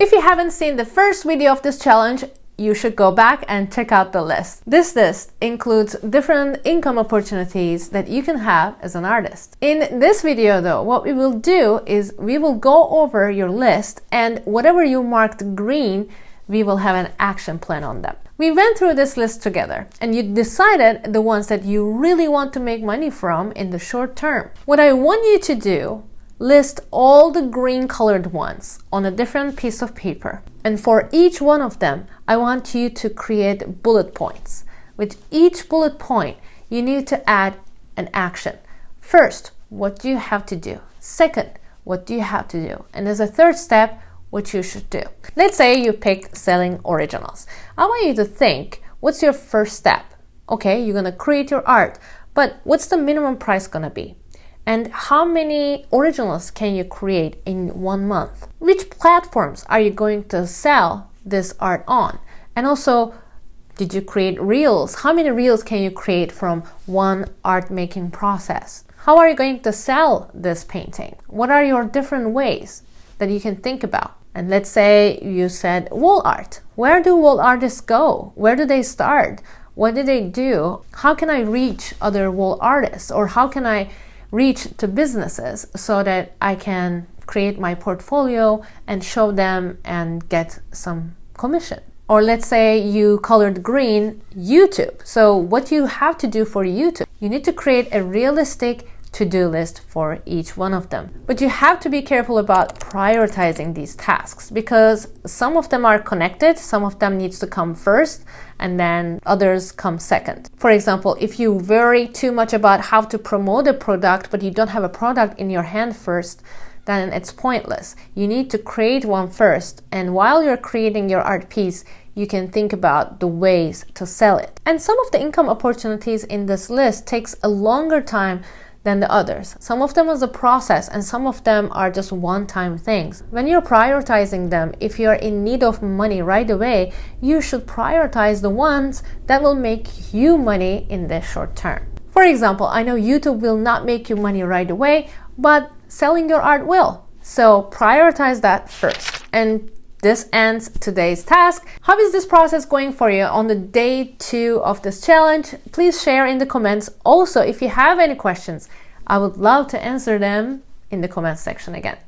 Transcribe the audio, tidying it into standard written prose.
If you haven't seen the first video of this challenge, you should go back and check out the list. This list includes different income opportunities that you can have as an artist. In this video though, what we will do is we will go over your list, and whatever you marked green, we will have an action plan on them. We went through this list together and you decided the ones that you really want to make money from in the short term. What I want you to do, list all the green colored ones on a different piece of paper. And for each one of them, I want you to create bullet points. With each bullet point, you need to add an action. First, what do you have to do? Second, what do you have to do? And as a third step, what you should do. Let's say you pick selling originals. I want you to think, what's your first step? Okay, you're gonna create your art, but what's the minimum price gonna be? And how many originals can you create in 1 month? Which platforms are you going to sell this art on? And also, did you create reels? How many reels can you create from one art making process? How are you going to sell this painting? What are your different ways that you can think about? And let's say you said wall art. Where do wall artists go? Where do they start? What do they do? How can I reach other wall artists? Or how can I reach to businesses so that I can create my portfolio and show them and get some commission? Or let's say you colored green YouTube. So what you have to do for YouTube, you need to create a realistic to-do list for each one of them. But you have to be careful about prioritizing these tasks because some of them are connected, some of them needs to come first, and then others come second. For example, if you worry too much about how to promote a product, but you don't have a product in your hand first, then it's pointless. You need to create one first, and while you're creating your art piece, you can think about the ways to sell it. And some of the income opportunities in this list takes a longer time than the others. Some of them is a process and some of them are just one-time things. When you're prioritizing them, if you're in need of money right away, you should prioritize the ones that will make you money in the short term. For example, I know YouTube will not make you money right away, but selling your art will. So prioritize that first. And this ends today's task. How is this process going for you on the day 2 of this challenge? Please share in the comments. Also, if you have any questions, I would love to answer them in the comments section again.